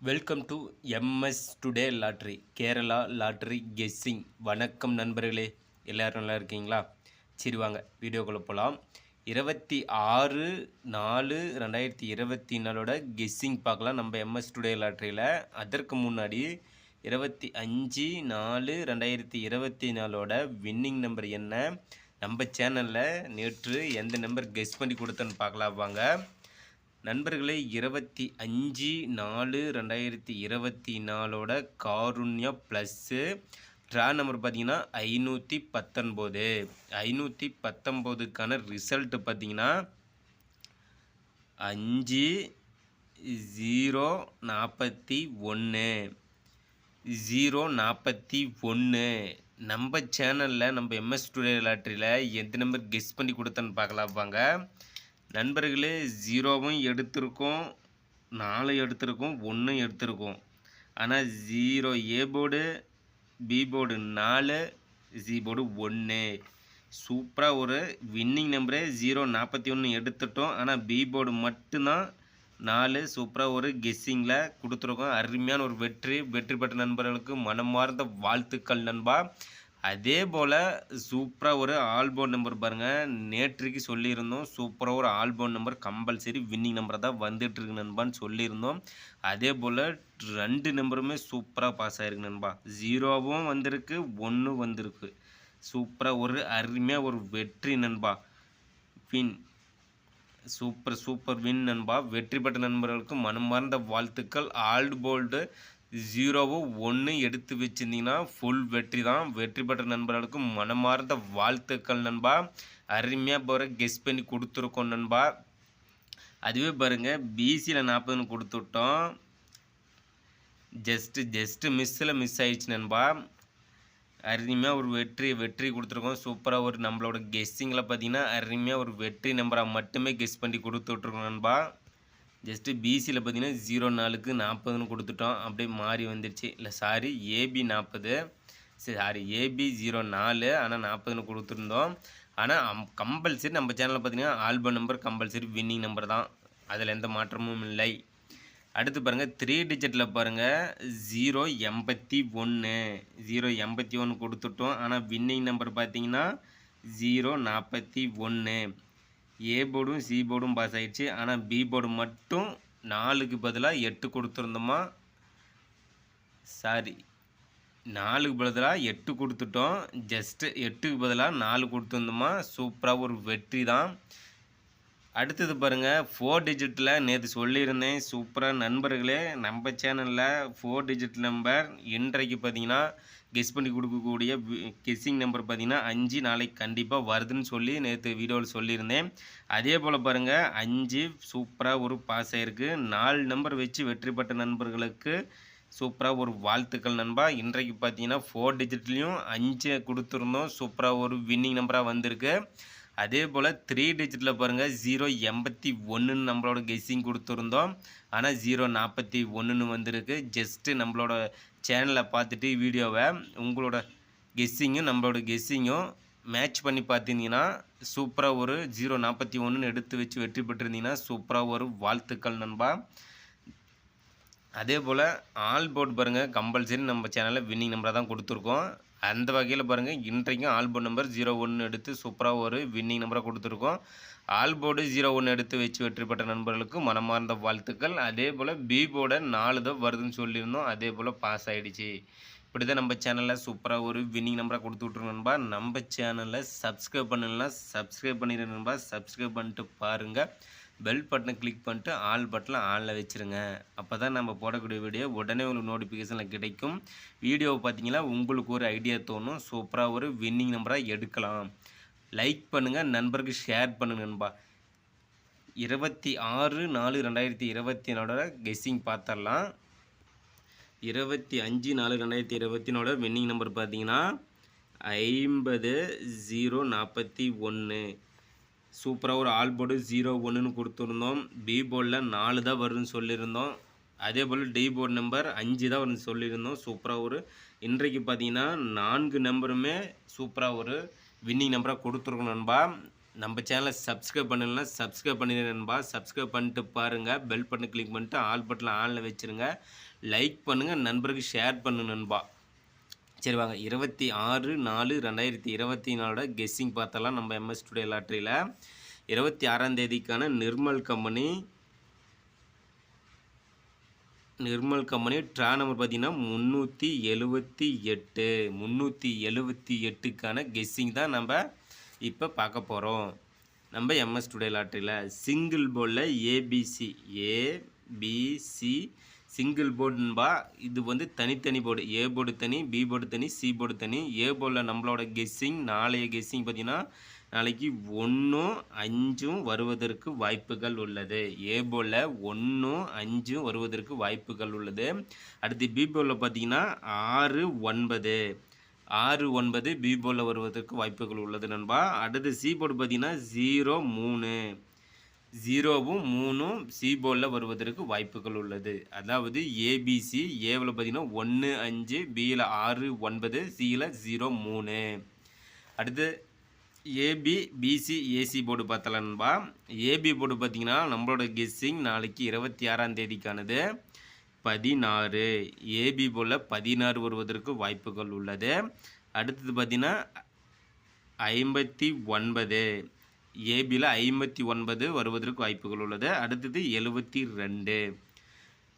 Welcome to MS today lottery Kerala lottery guessing. வணக்கம் நண்பர்களே, எல்லோரும் நல்லா இருக்கீங்களா? சரி வாங்க வீடியோக்குள்ளே போகலாம். 26/4/2024 கெஸ்ஸிங் பார்க்கலாம் நம்ம எம்எஸ் டுடே லாட்ரியில். அதற்கு முன்னாடி 25/4/2024 வின்னிங் நம்பர் என்ன, நம்ம சேனலில் நேற்று எந்த நம்பர் கெஸ் பண்ணி கொடுத்தேன்னு பார்க்கலாம் வாங்க நண்பர்களே. 25/4/2024 காருண்யா ப்ளஸ்ஸு ட்ரா நம்பர் பார்த்தீங்கன்னா 519. 519க்கான ரிசல்ட்டு பார்த்தீங்கன்னா 5/041. நம்ம சேனலில் நம்ம எம்எஸ் டுடே லாட்ரியில் எந்த நம்பர் கெஸ் பண்ணி கொடுத்தேன்னு பார்க்கலாம் வாங்க நண்பர்களே. 0வும் எடுத்திருக்கோம், 4 எடுத்திருக்கோம், 1 எடுத்திருக்கோம். ஆனால் 0 A board, B board 4, C board 1. சூப்பராக ஒரு வின்னிங் நம்பரே 041 எடுத்துட்டோம். ஆனால் பி போர்டு மட்டும்தான் 4. சூப்பராக ஒரு கெஸ்ஸிங்கில் கொடுத்துருக்கோம். அருமையான ஒரு வெற்றி பெற்ற நண்பர்களுக்கு மனமார்ந்த வாழ்த்துக்கள் நண்பா. அதே போல் சூப்பராக ஒரு ஆல்போர்ட் நம்பர் பாருங்கள், நேற்றுக்கு சொல்லியிருந்தோம். சூப்பராக ஒரு ஆல்போர்ட் நம்பர் கம்பல்சரி வின்னிங் நம்பரை தான் வந்துட்டுருக்கு நண்பான்னு சொல்லியிருந்தோம். அதே போல் 2 நம்பருமே சூப்பராக பாஸ் ஆகிருக்கு நண்பா. 0வும் வந்திருக்கு, 1 வந்திருக்கு. சூப்பராக ஒரு அருமையாக ஒரு வெற்றி நண்பா. வின் சூப்பர் வின் நண்பா. வெற்றி பெற்ற நண்பர்களுக்கு மனமார்ந்த வாழ்த்துக்கள். ஆல்போல்டு 0வும் 1 எடுத்து வச்சுருந்தீங்கன்னா ஃபுல் வெற்றி தான். வெற்றி பெற்ற நண்பர்களுக்கு மனமார்ந்த வாழ்த்துக்கள் நண்பா. அருமையாக போகிற கெஸ் பண்ணி கொடுத்துருக்கோம் நண்பா. அதுவே பாருங்கள், பிசியில் 40ன்னு கொடுத்துட்டோம். ஜஸ்ட்டு மிஸ்ஸில் மிஸ் ஆயிடுச்சு நண்பா. அருமையாக ஒரு வெற்றி கொடுத்துருக்கோம். சூப்பராக ஒரு நம்மளோட கெஸ்ஸிங்கில் பார்த்தீங்கன்னா அருமையாக ஒரு வெற்றி நம்பராக மட்டுமே கெஸ் பண்ணி கொடுத்துட்ருக்கோம் நண்பா. ஜஸ்ட்டு பிசியில் பார்த்தீங்கன்னா 04க்கு 40ன்னு கொடுத்துட்டோம். அப்படியே மாறி வந்துடுச்சு. இல்லை சாரி, ஏபி 40, சாரி ஏபி 04, ஆனால் 40ன்னு கொடுத்துருந்தோம். ஆனால் கம்பல்சரி நம்ம சேனலில் பார்த்தீங்கன்னா album number compulsory winning number தான், அதில் எந்த மாற்றமும் இல்லை. அடுத்து பாருங்கள், 3 டிஜிட்டில் பாருங்கள் 081. 081 கொடுத்துட்டோம். ஆனால் வின்னிங் நம்பர் பார்த்தீங்கன்னா 041. ஏ போர்டும் சி போர்டும் பாஸ் ஆகிடுச்சு. ஆனால் பி போர்டு மட்டும் 4க்கு பதிலாக 8 கொடுத்துருந்தோமா, சாரி 4க்கு பதிலாக 8 கொடுத்துட்டோம். ஜஸ்ட்டு 8க்கு பதிலாக 4 கொடுத்துருந்தோமா. சூப்பராக ஒரு வெற்றி தான். அடுத்தது பாருங்கள், 4 டிஜிட்டில் நேற்று சொல்லியிருந்தேன். சூப்பராக நண்பர்களே, நம்ம சேனலில் 4 டிஜிட் நம்பர் இன்றைக்கு பார்த்தீங்கன்னா கெஸ் பண்ணி கொடுக்கக்கூடிய கெஸ்ஸிங் நம்பர் பார்த்தீங்கன்னா 5 நாளைக்கு கண்டிப்பாக வருதுன்னு சொல்லி நேற்று வீடியோவில் சொல்லியிருந்தேன். அதே போல் பாருங்கள், 5 சூப்பராக ஒரு பாஸ் ஆகிருக்கு. 4 நம்பர் வச்சு வெற்றி பெற்ற நண்பர்களுக்கு சூப்பராக ஒரு வாழ்த்துக்கள் நண்பா. இன்றைக்கு பார்த்தீங்கன்னா 4 டிஜிட்லேயும் 5 கொடுத்துருந்தோம். சூப்பராக ஒரு வின்னிங் நம்பராக வந்திருக்கு. அதே போல் 3 டிஜிட்டில் பாருங்கள் 081 நம்மளோட கெஸ்ஸிங் கொடுத்துருந்தோம். ஆனால் 041 வந்திருக்கு. ஜஸ்ட்டு நம்மளோட சேனலை பார்த்துட்டு வீடியோவை உங்களோட கெஸ்ஸிங்கும் நம்மளோட கெஸ்ஸிங்கும் மேட்ச் பண்ணி பார்த்தீங்கன்னா சூப்பராக ஒரு 041 எடுத்து வச்சு வெற்றி பெற்றிருந்தீங்கன்னா சூப்பராக ஒரு வாழ்த்துக்கள் நண்பா. அதே போல் ஆல் போர்டு பாருங்கள், கம்பல்சரி நம்ம சேனலில் வின்னிங் நம்பராக தான் கொடுத்துருக்கோம். அந்த வகையில் பாருங்கள், இன்றைக்கும் ஆல்போர்ட் நம்பர் 01 எடுத்து சூப்பராக ஒரு வின்னிங் நம்பராக கொடுத்துருக்கோம். ஆல்போர்டு 01 எடுத்து வச்சு வெற்றி பெற்ற நண்பர்களுக்கு மனமார்ந்த வாழ்த்துக்கள். அதே போல் பி போர்டை 4 தான் வருதுன்னு சொல்லியிருந்தோம். அதே போல் பாஸ் ஆகிடுச்சு. இப்படி தான் நம்ம சேனலில் சூப்பராக ஒரு வின்னிங் நம்பராக கொடுத்து விட்ருங்க நண்பா. நம்ம சேனலில் சப்ஸ்கிரைப் பண்ணலாம், சப்ஸ்கிரைப் பண்ணிடுங்க நண்பா. சப்ஸ்கிரைப் பண்ணிட்டு பாருங்கள். பெல் பட்டனை கிளிக் பண்ணிட்டு ஆல் பட்டனை ஆனில் வச்சுருங்க. அப்போ தான் நம்ம போடக்கூடிய வீடியோ உடனே உங்களுக்கு நோட்டிஃபிகேஷனில் கிடைக்கும். வீடியோவை பார்த்தீங்கன்னா உங்களுக்கு ஒரு ஐடியா தோணும், சூப்பராக ஒரு வின்னிங் நம்பராக எடுக்கலாம். லைக் பண்ணுங்கள், நண்பருக்கு ஷேர் பண்ணுங்கள் நண்பா. 26/4/2024 கெஸ்ஸிங் பார்த்துடலாம். 25/4/2024 வின்னிங் நம்பர் பார்த்தீங்கன்னா 50/041. சூப்பராக ஒரு ஆல்போர்டு 01ன்னு கொடுத்துருந்தோம். பி போர்டில் 4 தான் வருதுன்னு சொல்லியிருந்தோம். அதே போல் டி போர்டு நம்பர் 5 தான் வருதுன்னு சொல்லியிருந்தோம். சூப்பராக ஒரு இன்றைக்கு பார்த்தீங்கன்னா 4 நம்பருமே சூப்பராக ஒரு வின்னிங் நம்பராக கொடுத்துருக்கோம் நண்பா. நம்ம சேனலை சப்ஸ்கிரைப் பண்ணலைன்னா சப்ஸ்கிரைப் பண்ணிடுங்க நண்பா. சப்ஸ்கிரைப் பண்ணிட்டு பாருங்கள். பெல் பட்டனை கிளிக் பண்ணிட்டு ஆல் பட்டனில் ஆனில் வச்சுருங்க. லைக் பண்ணுங்கள், நண்பருக்கு ஷேர் பண்ணு நண்பா. சரி வாங்க, 26/4/2024 கெஸ்ஸிங் பார்த்தலாம். நம்ம எம்எஸ் டுடே லாட்ரியில் 26ஆம் தேதிக்கான நிர்மல் கம்பெனி ட்ரா நம்பர் பார்த்தீங்கன்னா 378. 378க்கான கெஸ்ஸிங் தான் நம்ம இப்போ பார்க்க போகிறோம். நம்ம எம்எஸ் டுடே லாட்ரியில் சிங்கிள் போர்டில் ஏபிசி சிங்கிள் போர்டுன்பா. இது வந்து தனித்தனி போர்டு. ஏ போர்டு தனி, பி போர்டு தனி, சி போர்டு தனி. ஏ போர்டில் நம்மளோட கெஸ்ஸிங் நாளைய கெஸ்ஸிங் பார்த்தீங்கன்னா நாளைக்கு 1, 5 வருவதற்கு வாய்ப்புகள் உள்ளது. ஏ போர்டில் 1, 5 வருவதற்கு வாய்ப்புகள் உள்ளது. அடுத்து பி போர்டில் பார்த்தீங்கன்னா 6, 9 பி போர்டில் வருவதற்கு வாய்ப்புகள் உள்ளது நண்பா. அடுத்து சி போர்டு பார்த்தீங்கன்னா 0, 3 0வும் 3ம் சி போர்டில் வருவதற்கு வாய்ப்புகள் உள்ளது. அதாவது ஏபிசி ஏவில் பார்த்தீங்கன்னா 1, 5, பியில் 6, 9, சியில் 0, 3. அடுத்து ஏபி பிசி ஏசி போர்டு பார்த்தலாம்பா. ஏபி போர்டு பார்த்தீங்கன்னா நம்மளோட கெஸ்ஸிங் நாளைக்கு 26ஆம் தேதிக்கானது 16. ஏபி போர்டில் 16 வருவதற்கு வாய்ப்புகள் உள்ளது. அடுத்தது பார்த்தீங்கன்னா 59. ஏபியில் 59 வருவதற்கு வாய்ப்புகள் உள்ளது. அடுத்தது 72.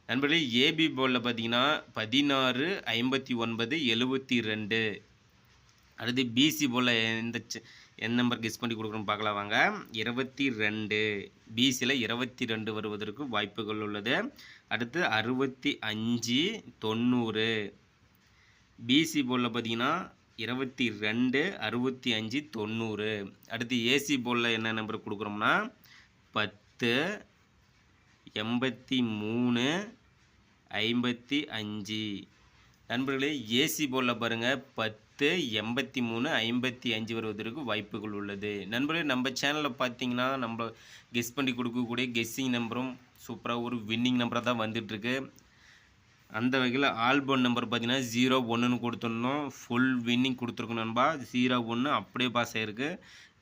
நண்பர்களே, ஏபி போர்டில் பார்த்தீங்கன்னா 16, 59, 72. அடுத்து பிசி போர்டில் எந்த நம்பர் கெஸ் பண்ணி கொடுக்குறோன்னு பார்க்கலாம் வாங்க. 22. பிசியில் 22 வருவதற்கு வாய்ப்புகள் உள்ளது. அடுத்து 65, 90. பிசி போர்டில் பார்த்தீங்கன்னா 22, 65, 90. அடுத்து ஏசி போர்டில் என்ன நம்பர் கொடுக்குறோம்னா 10, 83, 55. நண்பர்களே, ஏசி போர்டில் பாருங்கள் 10, 83, 55 வருவதற்கு வாய்ப்புகள் உள்ளது. நண்பர்களே, நம்ம சேனலில் பார்த்தீங்கன்னா நம்ம கெஸ் பண்ணி கொடுக்கக்கூடிய கெஸ்ஸிங் நம்பரும் சூப்பராக ஒரு வின்னிங் நம்பராக தான் வந்துட்டுருக்கு. அந்த வகையில் ஆல்பம் நம்பர் பார்த்தீங்கன்னா 0, 1ன்னு கொடுத்துருந்தோம். ஃபுல் வின்னிங் கொடுத்துருக்கோம் நண்பா. 0, 1 அப்படியே பாஸ் ஆகிருக்கு.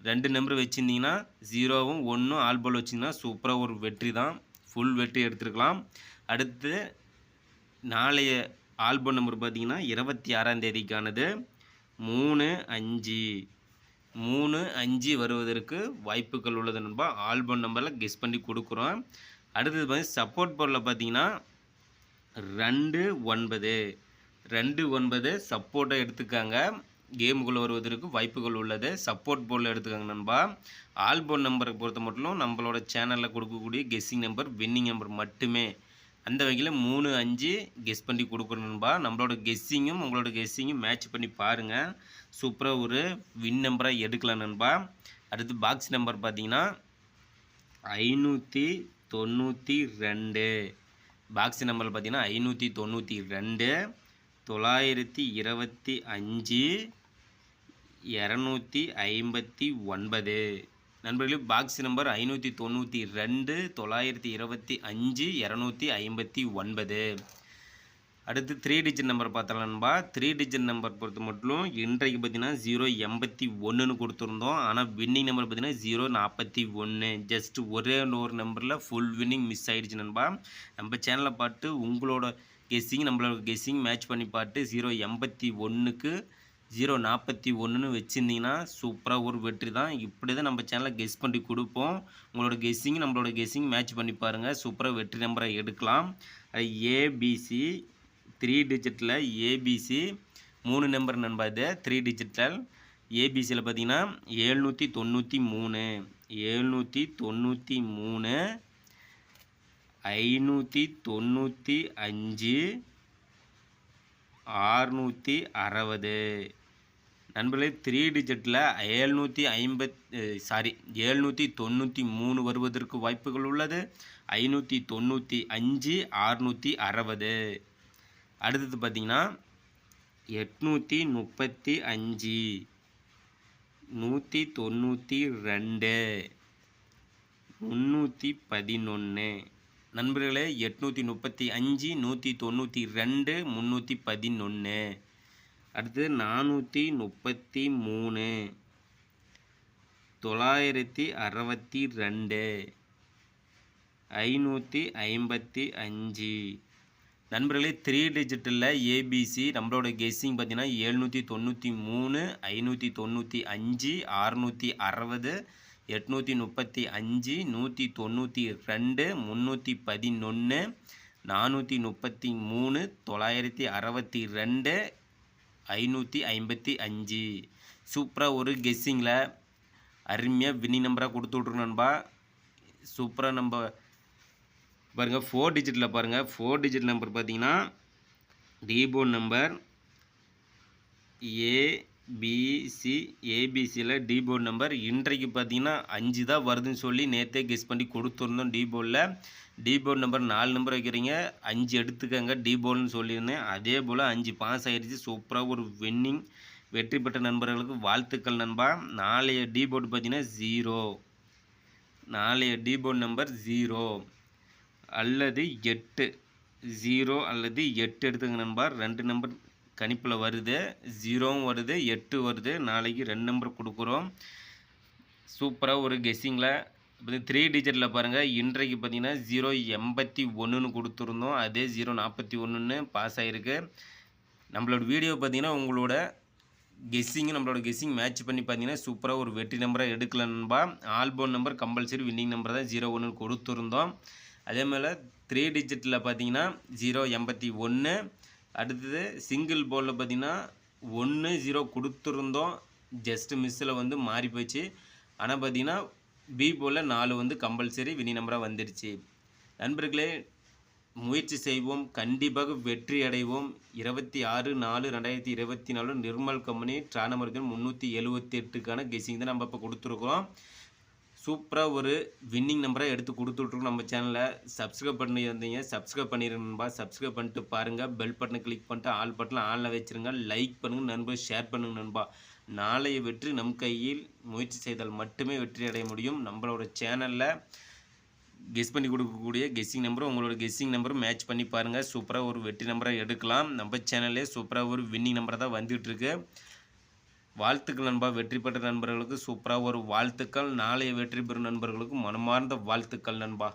2 நம்பர் வச்சுருந்தீங்கன்னா 0வும் 1ம் ஆல்போல் வச்சிங்கன்னா சூப்பராக ஒரு வெற்றி தான். ஃபுல் வெற்றி எடுத்துருக்கலாம். அடுத்து நாளைய ஆல்பம் நம்பர் பார்த்தீங்கன்னா 26ஆம் தேதிக்கானது 3, 5 வருவதற்கு வாய்ப்புகள் உள்ளது நண்பா. ஆல்பம் நம்பரில் கெஸ் பண்ணி கொடுக்குறோம். அடுத்தது பார்த்தீங்கன்னா சப்போர்ட் போர்டில் பார்த்தீங்கன்னா 2, 9 சப்போர்ட்டை எடுத்துக்காங்க. கேமுக்குள்ளே வருவதற்கு வாய்ப்புகள் உள்ளது. சப்போர்ட் போர்டில் எடுத்துக்காங்க நண்பா. ஆல்பம் நம்பரை பொறுத்த மட்டும் நம்மளோட சேனலில் கொடுக்கக்கூடிய கெஸ்ஸிங் நம்பர் வின்னிங் நம்பர் மட்டுமே. அந்த வகையில் 3, 5 கெஸ் பண்ணி கொடுக்குறோம் நண்பா. நம்மளோட கெஸ்ஸிங்கும் உங்களோட கெஸ்ஸிங்கும் மேட்ச் பண்ணி பாருங்கள். சூப்பராக ஒரு வின் நம்பராக எடுக்கலாம் நண்பா. அடுத்து பாக்ஸ் நம்பர் பார்த்தீங்கன்னா 592. பாக்ஸ் நம்பர் பார்த்தீங்கன்னா 592, 925, 259. நண்பர்களே, பாக்ஸ் நம்பர் 592, 925, 259. அடுத்து 3 டிஜிட் நம்பர் பார்த்தலாம் நண்பா. 3 டிஜிட் நம்பர் பொறுத்த மட்டும் இன்றைக்கு பார்த்தீங்கன்னா 081ன்னு கொடுத்துருந்தோம். ஆனால் வின்னிங் நம்பர் பார்த்தீங்கன்னா 041. ஜஸ்ட் ஒரே ஒரு நம்பரில் ஃபுல் வின்னிங் மிஸ் ஆகிடுச்சு நண்பா. நம்ம சேனலை பார்த்து உங்களோட கெஸ்ஸிங் நம்மளோட கெஸ்ஸிங் மேட்ச் பண்ணி பார்த்து 081க்கு 041ன்னு வச்சுருந்தீங்கன்னா சூப்பராக ஒரு வெற்றி தான். இப்படி தான் நம்ம சேனலில் கெஸ் பண்ணி கொடுப்போம். உங்களோட கெஸ்ஸிங் நம்மளோட கெஸ்ஸிங் மேட்ச் பண்ணி பாருங்கள். சூப்பராக வெற்றி நம்பரை எடுக்கலாம். ஏபிசி 3 டிஜிட்டில் ஏபிசி 3 நம்பர் நண்பா. இது 3 டிஜிட்டல் ஏபிசியில் பார்த்தீங்கன்னா 793, 595, 660. நண்பர்களே, 3 டிஜிட்டில் 793 வருவதற்கு வாய்ப்புகள் உள்ளது. 595, 660. அடுத்தது பார்த்தீங்கன்னா 835, 192, 311. நண்பர்களே, 835, 192, 311. அடுத்து 433, 962, 555. நண்பர்களே 3 டிஜிட்டில் ஏபிசி நம்மளோட கெஸ்ஸிங் பார்த்தீங்கன்னா 793 595 660 835 192 311 433 962 555 சூப்பராக ஒரு கெஸ்ஸிங்கில் அருமையாக வின்னிங் நம்பராக கொடுத்து விட்ருங்க நண்பா. சூப்பராக நம்ம பாருங்கள் 4 டிஜிட்டில் பாருங்கள் 4 டிஜிட் நம்பர் பார்த்தீங்கன்னா டீபோர்ட் நம்பர் ஏபிசியில் டீபோர்ட் நம்பர் இன்றைக்கு பார்த்தீங்கன்னா 5 தான் வருதுன்னு சொல்லி நேற்றே கெஸ் பண்ணி கொடுத்துருந்தோம். டீபோர்ட் நம்பர் 4 நம்பர் வைக்கிறீங்க 5 எடுத்துக்கங்க டீபோர்டுன்னு சொல்லியிருந்தேன். அதே போல் 5 பாஸ் ஆகிடுச்சு. சூப்பராக ஒரு வெற்றி பெற்ற நண்பர்களுக்கு வாழ்த்துக்கள் நண்பா. நாளைய டீபோர்டு பார்த்தீங்கன்னா 0, நாளைய டீபோர்ட் நம்பர் 0 அல்லது 8, 0 அல்லது 8 எடுத்துங்க நண்பா. 2 நம்பர் கணிப்பில் வருது, 0வும் வருது 8 வருது. நாளைக்கு 2 நம்பர் கொடுக்குறோம். சூப்பராக ஒரு கெஸ்ஸிங்கில் 3 டிஜிட்டில் பாருங்கள் இன்றைக்கு பார்த்தீங்கன்னா 081ன்னு கொடுத்துருந்தோம். அதே 041ன்னு பாஸ் ஆகிருக்கு. நம்மளோட வீடியோ பார்த்தீங்கன்னா உங்களோட நம்மளோட கெஸ்ஸிங் மேட்ச் பண்ணி பார்த்தீங்கன்னா சூப்பராக ஒரு வெற்றி நம்பராக எடுக்கலாம் நண்பா. ஆல்போன் நம்பர் கம்பல்சரி வின்னிங் நம்பர் தான் 01ன்னு கொடுத்துருந்தோம். அதே மாதிரி 3 டிஜிட்டில் பார்த்தீங்கன்னா 081. அடுத்தது சிங்கிள் போலில் பார்த்தீங்கன்னா 10 கொடுத்துருந்தோம். ஜஸ்ட் மிஸ்ஸில் வந்து மாறி போச்சு. ஆனால் பார்த்தீங்கன்னா பி போலில் 4 வந்து கம்பல்சரி வின்னிங் நம்பராக வந்துடுச்சு. நண்பர்களே முயற்சி செய்வோம், கண்டிப்பாக வெற்றி அடைவோம். 26/4/2024 நிர்மல் கம்பெனி ட்ரா நம்பருக்கு 378க்கான கெஸ்ஸிங் தான் நம்ம இப்போ கொடுத்துருக்குறோம். சூப்பராக ஒரு வின்னிங் நம்பராக எடுத்து கொடுத்துட்ருக்கோம். நம்ம சேனலில் சப்ஸ்கிரைப் பண்ணியிருந்தீங்க, சப்ஸ்கிரைப் பண்ணிடுங்கப்பா. சப்ஸ்கிரைப் பண்ணிட்டு பாருங்கள். பெல் பட்டனை கிளிக் பண்ணிட்டு ஆல் பட்டனை ஆனில் வச்சுருங்க. லைக் பண்ணுங்கள் நண்பா, ஷேர் பண்ணுங்கள் நண்பா. நாளைய வெற்றி நம் கையில். முயற்சி செய்தால் மட்டுமே வெற்றி அடைய முடியும். நம்மளோட சேனலில் கெஸ் பண்ணி கொடுக்கக்கூடிய கெஸ்ஸிங் நம்பரும் உங்களோட கெஸ்ஸிங் நம்பரும் மேட்ச் பண்ணி பாருங்கள். சூப்பராக ஒரு வெற்றி நம்பராக எடுக்கலாம். நம்ம சேனல்லே சூப்பராக ஒரு வின்னிங் நம்பராக தான் வந்துட்டுருக்கு. வாழ்த்துக்கள் நண்பா. வெற்றி பெற்ற நண்பர்களுக்கு சூப்பராக ஒரு வாழ்த்துக்கள். நாளைய வெற்றி பெறும் நண்பர்களுக்கு மனமார்ந்த வாழ்த்துக்கள் நண்பா.